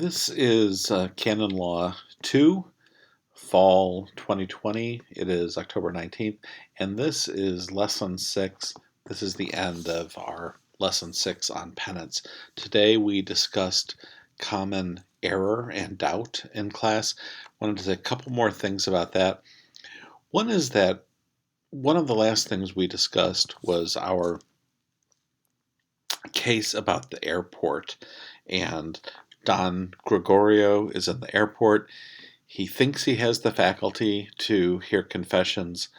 This is Canon Law II, Fall 2020. It is October 19th, and this is Lesson 6. This is the end of our Lesson 6 on penance. Today we discussed common error and doubt in class. I wanted to say a couple more things about that. One is that one of the last things we discussed was our case about the airport, and Don Gregorio is in the airport. He thinks he has the faculty to hear confessions,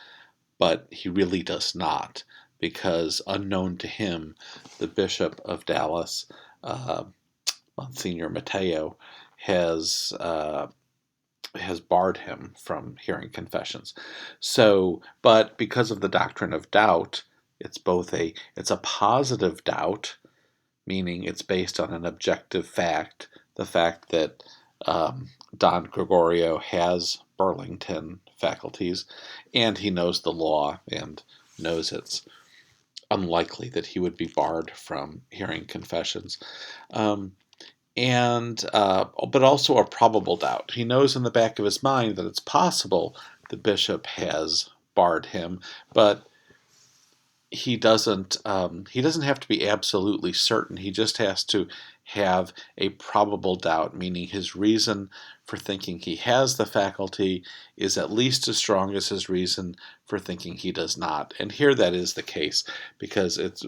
but he really does not, because unknown to him, the Bishop of Dallas, Monsignor Matteo, has barred him from hearing confessions. So, but because of the doctrine of doubt, it's a positive doubt, meaning it's based on an objective fact, the fact that Don Gregorio has Burlington faculties, and he knows the law and knows it's unlikely that he would be barred from hearing confessions. But also a probable doubt. He knows in the back of his mind that it's possible the bishop has barred him, but he doesn't have to be absolutely certain. He just has to have a probable doubt, meaning his reason for thinking he has the faculty is at least as strong as his reason for thinking he does not. And here that is the case, because it's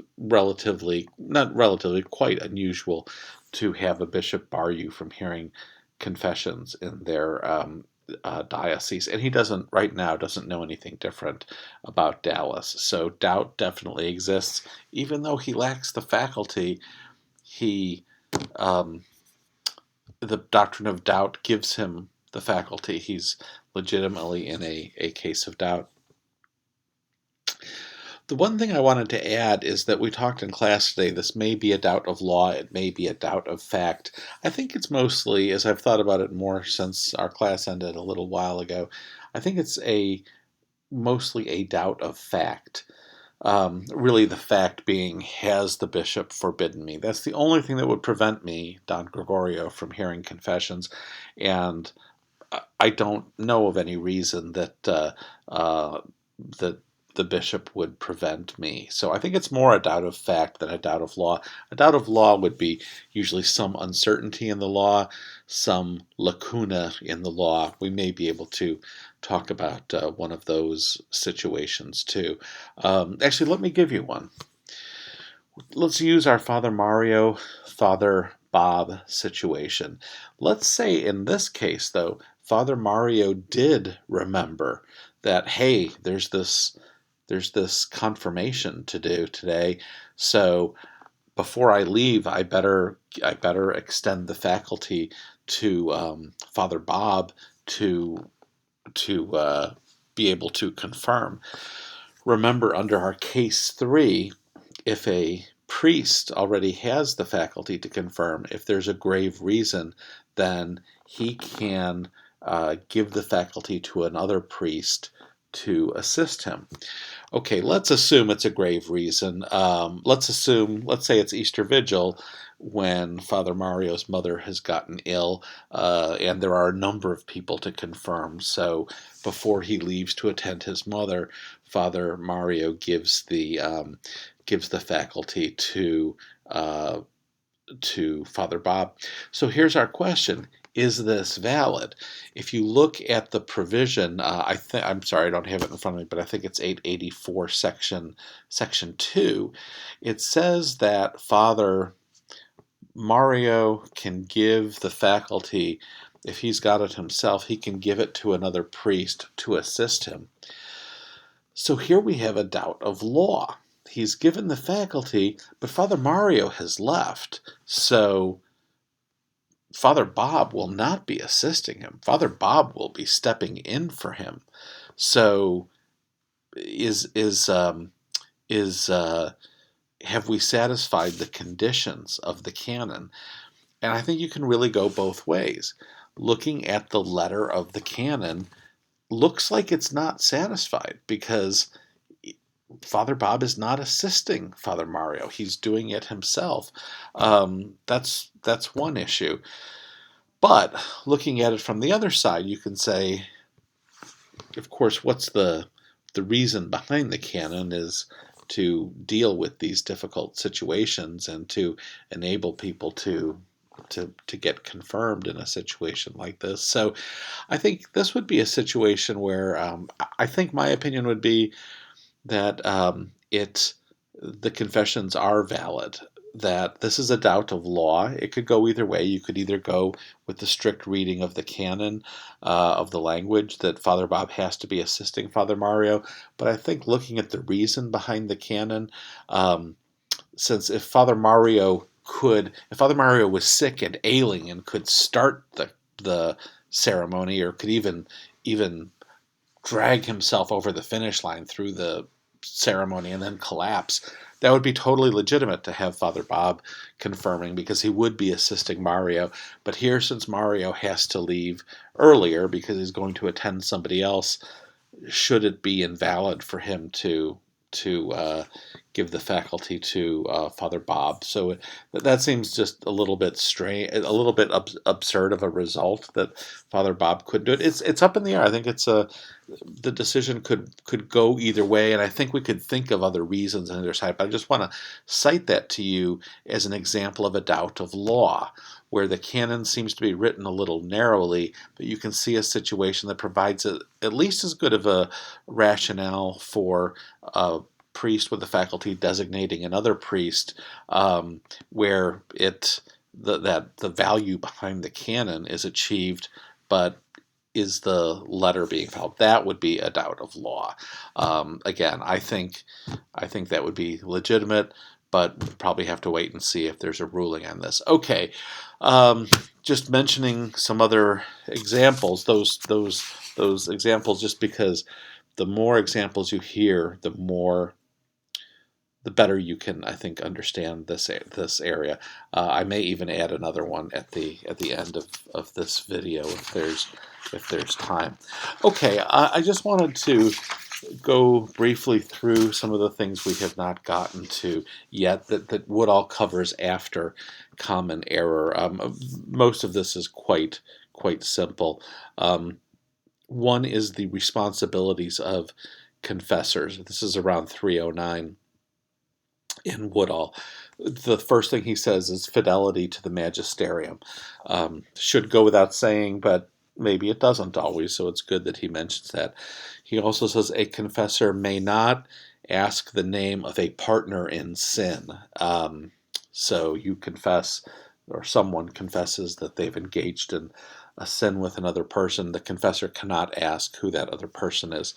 quite unusual to have a bishop bar you from hearing confessions in their diocese, and he right now doesn't know anything different about Dallas. So doubt definitely exists, even though he lacks the faculty. The doctrine of doubt gives him the faculty. He's legitimately in a case of doubt. The one thing I wanted to add is that we talked in class today, this may be a doubt of law, it may be a doubt of fact. I think it's mostly, as I've thought about it more since our class ended a little while ago, I think it's mostly a doubt of fact. Really the fact being, has the bishop forbidden me? That's the only thing that would prevent me, Don Gregorio, from hearing confessions, and I don't know of any reason that the bishop would prevent me. So I think it's more a doubt of fact than a doubt of law. A doubt of law would be usually some uncertainty in the law, some lacuna in the law. We may be able to talk about one of those situations too. Actually, let me give you one. Let's use our Father Mario, Father Bob situation. Let's say in this case, though, Father Mario did remember that, hey, there's this confirmation to do today, so before I leave, I better extend the faculty to Father Bob to be able to confirm. Remember, under our case 3, if a priest already has the faculty to confirm, if there's a grave reason, then he can give the faculty to another priest to assist him. Okay, let's assume it's a grave reason. Let's say it's Easter Vigil when Father Mario's mother has gotten ill, and there are a number of people to confirm. So before he leaves to attend his mother, Father Mario gives the faculty to Father Bob. So here's our question. Is this valid? If you look at the provision, I'm sorry, I don't have it in front of me, but I think it's 884 section 2. It says that Father Mario can give the faculty, if he's got it himself, he can give it to another priest to assist him. So here we have a doubt of law. He's given the faculty, but Father Mario has left, so Father Bob will not be assisting him. Father Bob will be stepping in for him. So have we satisfied the conditions of the canon? And I think you can really go both ways. Looking at the letter of the canon, looks like it's not satisfied, because Father Bob is not assisting Father Mario. He's doing it himself. That's one issue. But looking at it from the other side, you can say, of course, what's the reason behind the canon is to deal with these difficult situations and to enable people to get confirmed in a situation like this. So I think this would be a situation where I think my opinion would be that the confessions are valid, that this is a doubt of law. It could go either way. You could either go with the strict reading of the canon of the language that Father Bob has to be assisting Father Mario, but I think looking at the reason behind the canon, since if Father Mario was sick and ailing and could start the ceremony, or could even drag himself over the finish line through the ceremony and then collapse, that would be totally legitimate to have Father Bob confirming, because he would be assisting Mario. But here, since Mario has to leave earlier because he's going to attend somebody else, should it be invalid for him to give the faculty to Father Bob? So that seems just a little bit strange, a little bit absurd of a result that Father Bob couldn't do it. It's up in the air. I think the decision could go either way, and I think we could think of other reasons on either side. But I just want to cite that to you as an example of a doubt of law, where the canon seems to be written a little narrowly, but you can see a situation that provides at least as good of a rationale for a priest with the faculty designating another priest, where the value behind the canon is achieved, but is the letter being followed? That would be a doubt of law. Again, I think that would be legitimate, but we'll probably have to wait and see if there's a ruling on this. Okay, just mentioning some other examples. Those examples, just because the more examples you hear, the better you can, I think, understand this area. I may even add another one at the end of this video if there's time. Okay, I just wanted to go briefly through some of the things we have not gotten to yet that Woodall covers after common error. Most of this is quite simple. One is the responsibilities of confessors. This is around 309 in Woodall. The first thing he says is fidelity to the magisterium. Should go without saying, but maybe it doesn't always, so it's good that he mentions that. He also says a confessor may not ask the name of a partner in sin. So you confess, or someone confesses that they've engaged in a sin with another person. The confessor cannot ask who that other person is.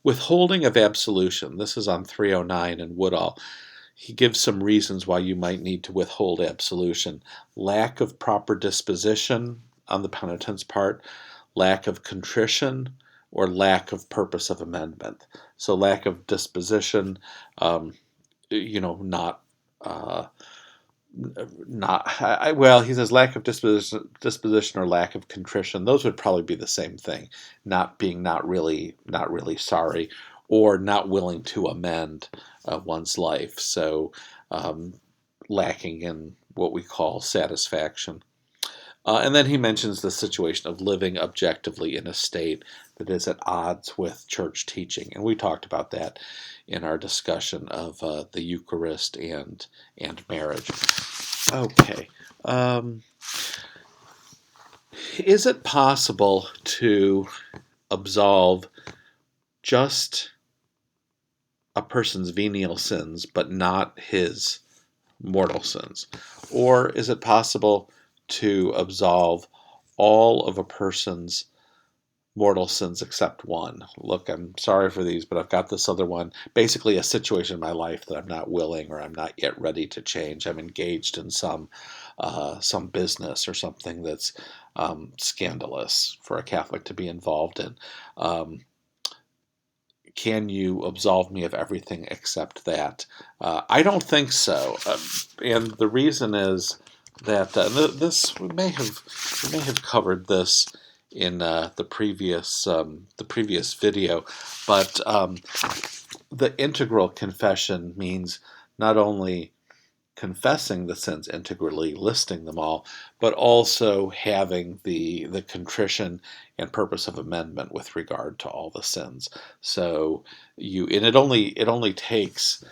Withholding of absolution. This is on 309 in Woodall. He gives some reasons why you might need to withhold absolution. Lack of proper disposition on the penitent's part, lack of contrition, or lack of purpose of amendment. So lack of disposition, he says lack of disposition or lack of contrition. Those would probably be the same thing. Not really sorry, or not willing to amend one's life. So lacking in what we call satisfaction. And then he mentions the situation of living objectively in a state that is at odds with church teaching. And we talked about that in our discussion of the Eucharist and marriage. Okay. Is it possible to absolve just a person's venial sins, but not his mortal sins? Or is it possible to absolve all of a person's mortal sins except one? Look, I'm sorry for these, but I've got this other one. Basically, a situation in my life that I'm not willing, or I'm not yet ready to change. I'm engaged in some business or something that's scandalous for a Catholic to be involved in. Can you absolve me of everything except that? I don't think so, and the reason is that this we may have covered this in the previous video, but the integral confession means not only confessing the sins integrally, listing them all, but also having the contrition and purpose of amendment with regard to all the sins. So it only takes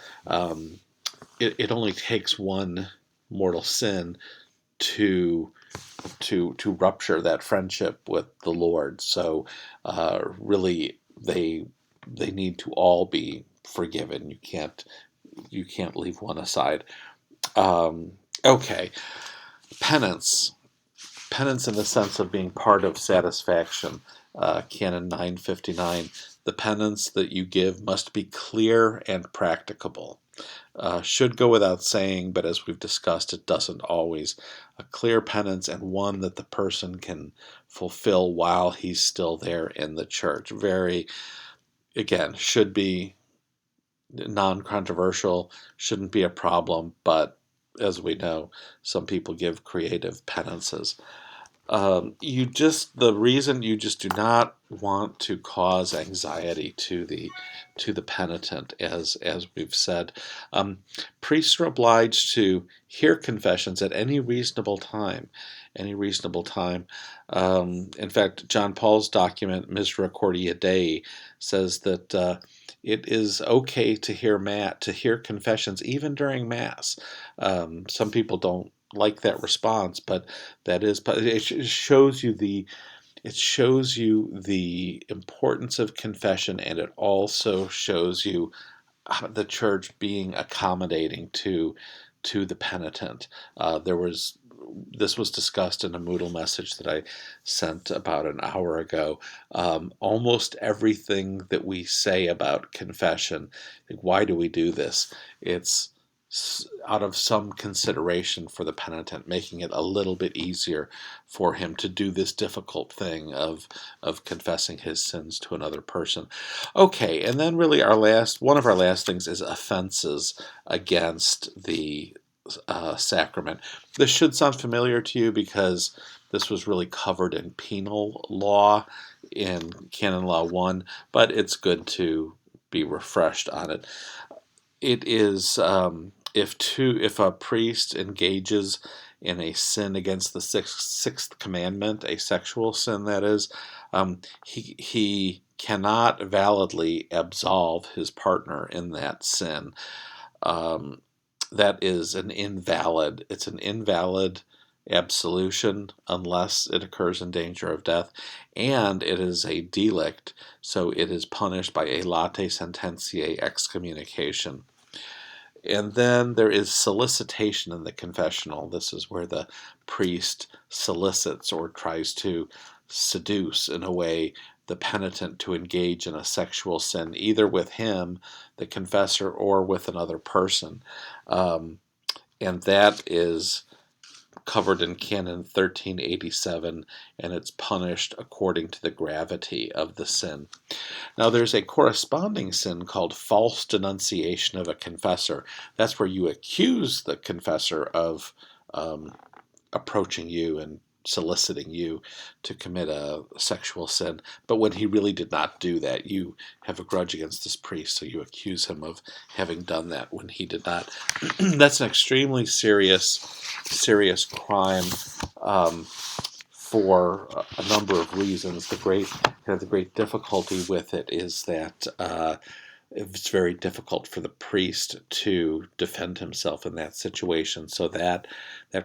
it only takes one mortal sin to rupture that friendship with the Lord. So really, they need to all be forgiven. You can't leave one aside. Okay, penance. Penance in the sense of being part of satisfaction. Canon 959. The penance that you give must be clear and practicable. Should go without saying, but as we've discussed, it doesn't always. A clear penance and one that the person can fulfill while he's still there in the church. Very, again, should be non-controversial, shouldn't be a problem, but as we know, some people give creative penances. The reason you just do not want to cause anxiety to the penitent, as we've said. Priests are obliged to hear confessions at any reasonable time. Any reasonable time. In fact, John Paul's document, Misericordia Dei, says that it is okay to hear confessions even during Mass. Some people don't like that response, but it shows you the importance of confession, and it also shows you the church being accommodating to the penitent. This was discussed in a Moodle message that I sent about an hour ago. Almost everything that we say about confession, like, why do we do this? It's out of some consideration for the penitent, making it a little bit easier for him to do this difficult thing of confessing his sins to another person. Okay, and then really one of our last things is offenses against the sacrament. This should sound familiar to you because this was really covered in penal law in Canon Law I, but it's good to be refreshed on it. It is if a priest engages in a sin against the sixth commandment, a sexual sin that is, he cannot validly absolve his partner in that sin. That is it's an invalid absolution unless it occurs in danger of death, and it is a delict, so it is punished by a late sententiae excommunication. And then there is solicitation in the confessional. This is where the priest solicits or tries to seduce, in a way, the penitent to engage in a sexual sin, either with him, the confessor, or with another person. And that is covered in Canon 1387, and it's punished according to the gravity of the sin. Now, there's a corresponding sin called false denunciation of a confessor. That's where you accuse the confessor of approaching you and soliciting you to commit a sexual sin. But when he really did not do that, you have a grudge against this priest, so you accuse him of having done that when he did not. That's an extremely serious crime for a number of reasons. The great difficulty with it is that it's very difficult for the priest to defend himself in that situation. So that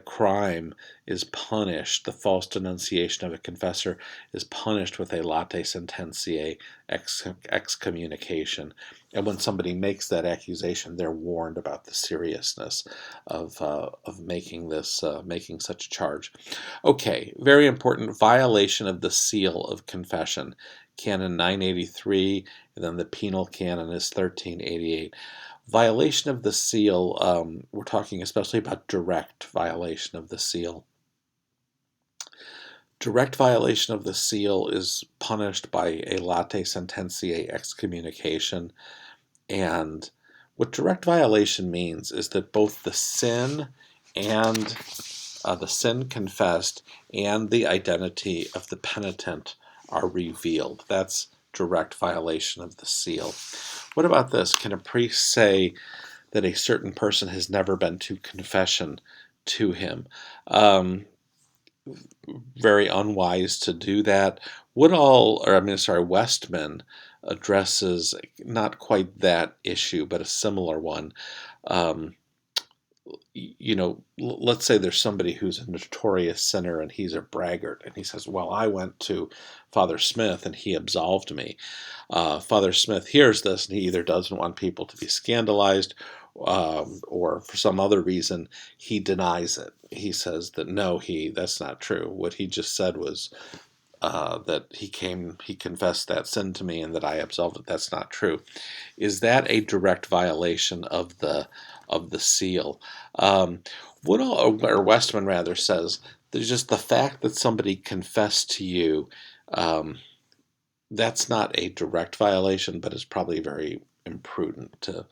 crime is punished. The false denunciation of a confessor is punished with a late sententiae excommunication. And when somebody makes that accusation, they're warned about the seriousness of making such a charge. Okay, very important: violation of the seal of confession. Canon 983, and then the penal canon is 1388. Violation of the seal, we're talking especially about direct violation of the seal. Direct violation of the seal is punished by a late sententiae excommunication. And what direct violation means is that both the sin and the sin confessed and the identity of the penitent are revealed. That's direct violation of the seal. What about this? Can a priest say that a certain person has never been to confession to him. Um, Very unwise to do that. Westman addresses not quite that issue, but a similar one. Um, let's say there's somebody who's a notorious sinner and he's a braggart, and he says, "Well, I went to Father Smith and he absolved me." Father Smith hears this, and he either doesn't want people to be scandalized, or for some other reason, he denies it. He says that no, that's not true. What he just said was that he confessed that sin to me, and that I absolved it. That's not true. Is that a direct violation of the seal? Um, or Westman rather says there's just the fact that somebody confessed to you. Um, that's not a direct violation, but it's probably very imprudent to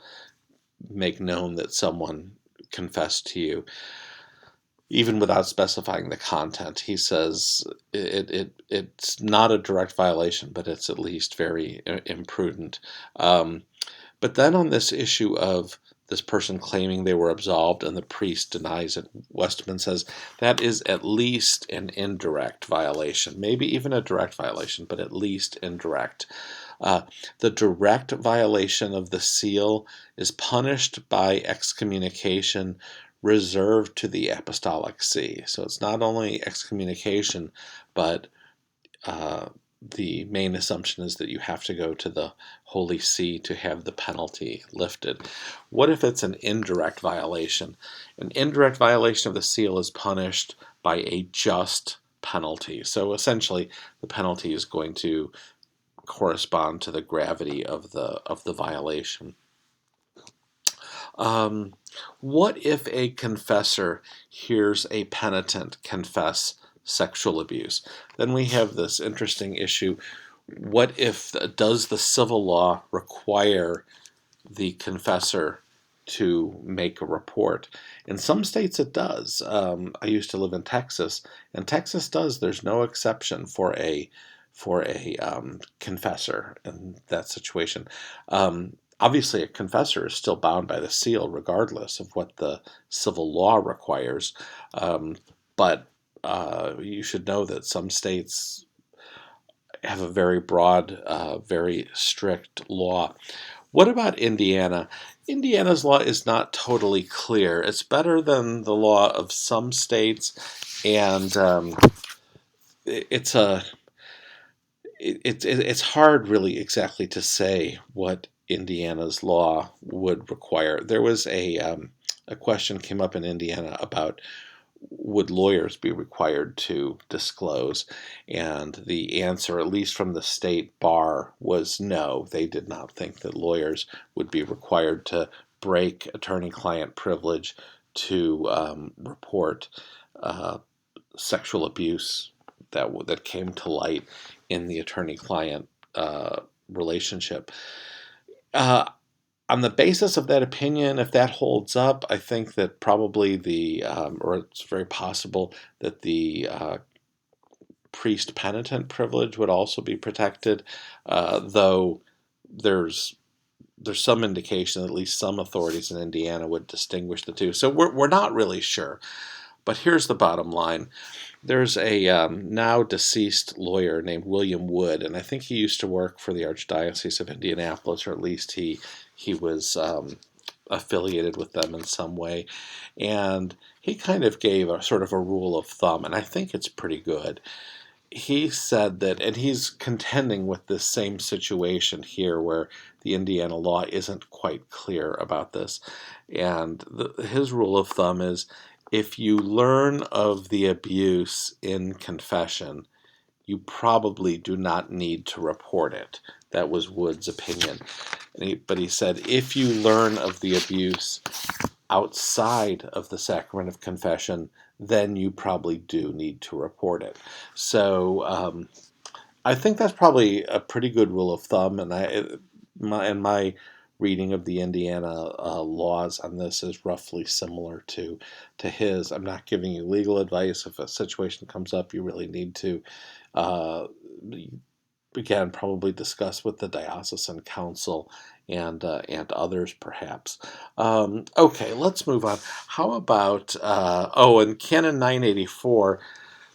make known that someone confessed to you, even without specifying the content. He says it's not a direct violation, but it's at least very imprudent. But then on this issue of this person claiming they were absolved and the priest denies it, Westman says that is at least an indirect violation, maybe even a direct violation, but at least indirect. The direct violation of the seal is punished by excommunication reserved to the apostolic see. So it's not only excommunication, but uh, the main assumption is that you have to go to the Holy See to have the penalty lifted. What if it's an indirect violation? An indirect violation of the seal is punished by a just penalty. So essentially, the penalty is going to correspond to the gravity of the violation. What if a confessor hears a penitent confess sexual abuse? Then we have this interesting issue. What if, does the civil law require the confessor to make a report? In some states it does. I used to live in Texas, and Texas does. There's no exception for a confessor in that situation. Obviously, a confessor is still bound by the seal, regardless of what the civil law requires. But you should know that some states have a very broad, very strict law. What about Indiana? Indiana's law is not totally clear. It's better than the law of some states, and it's a it's hard really exactly to say what Indiana's law would require. There was a question came up in Indiana about would lawyers be required to disclose, and the answer, at least from the state bar, was no. They did not think that lawyers would be required to break attorney-client privilege to report uh, sexual abuse that came to light in the attorney-client relationship. Uh, on the basis of that opinion, if that holds up, I think that probably or it's very possible that the priest penitent privilege would also be protected, though there's some indication that at least some authorities in Indiana would distinguish the two. So we're not really sure. But here's the bottom line. There's a now deceased lawyer named William Wood, and I think he used to work for the Archdiocese of Indianapolis, or at least he was affiliated with them in some way. And he kind of gave a sort of a rule of thumb, and I think it's pretty good. He said that, and he's contending with this same situation here where the Indiana law isn't quite clear about this. And his rule of thumb is if you learn of the abuse in confession, you probably do not need to report it. That was Wood's opinion. But he said if you learn of the abuse outside of the sacrament of confession, then you probably do need to report it. So I think that's probably a pretty good rule of thumb, and my reading of the Indiana laws on this is roughly similar to his. I'm not giving you legal advice. If a situation comes up, you really need to uh, again, probably discuss with the diocesan council and others perhaps. Okay, let's move on. How about, in Canon 984,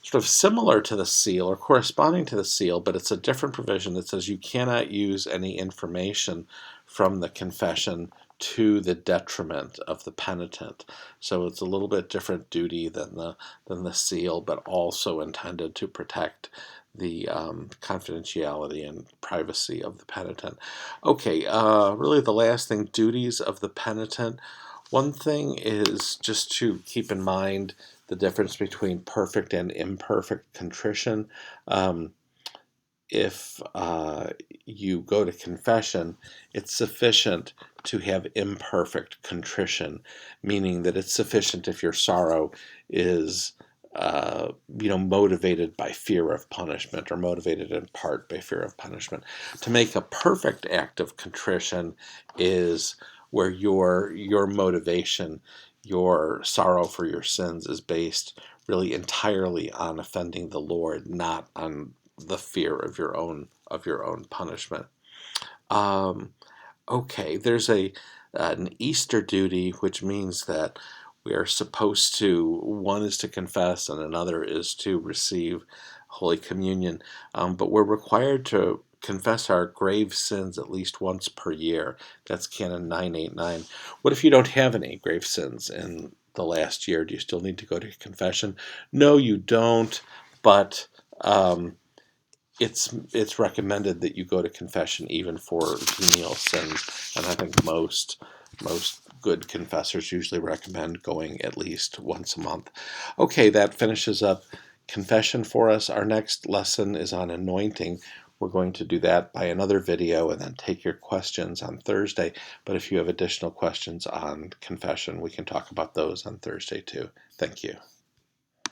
sort of similar to the seal or corresponding to the seal, but it's a different provision that says you cannot use any information from the confession to the detriment of the penitent. So it's a little bit different duty than the seal, but also intended to protect the confidentiality and privacy of the penitent. Okay, really the last thing, duties of the penitent. One thing is just to keep in mind the difference between perfect and imperfect contrition. If you go to confession, it's sufficient to have imperfect contrition, meaning that it's sufficient if your sorrow is motivated by fear of punishment or motivated in part by fear of punishment. To make a perfect act of contrition is where your motivation, your sorrow for your sins is based really entirely on offending the Lord, not on the fear of your own punishment. Okay, there's an Easter duty, which means that we are supposed to, one is to confess and another is to receive Holy Communion, but we're required to confess our grave sins at least once per year. That's Canon 989. What if you don't have any grave sins in the last year? Do you still need to go to confession? No, you don't, but it's recommended that you go to confession even for venial sins, and I think most good confessors usually recommend going at least once a month. Okay, that finishes up confession for us. Our next lesson is on anointing. We're going to do that by another video and then take your questions on Thursday. But if you have additional questions on confession, we can talk about those on Thursday too. Thank you.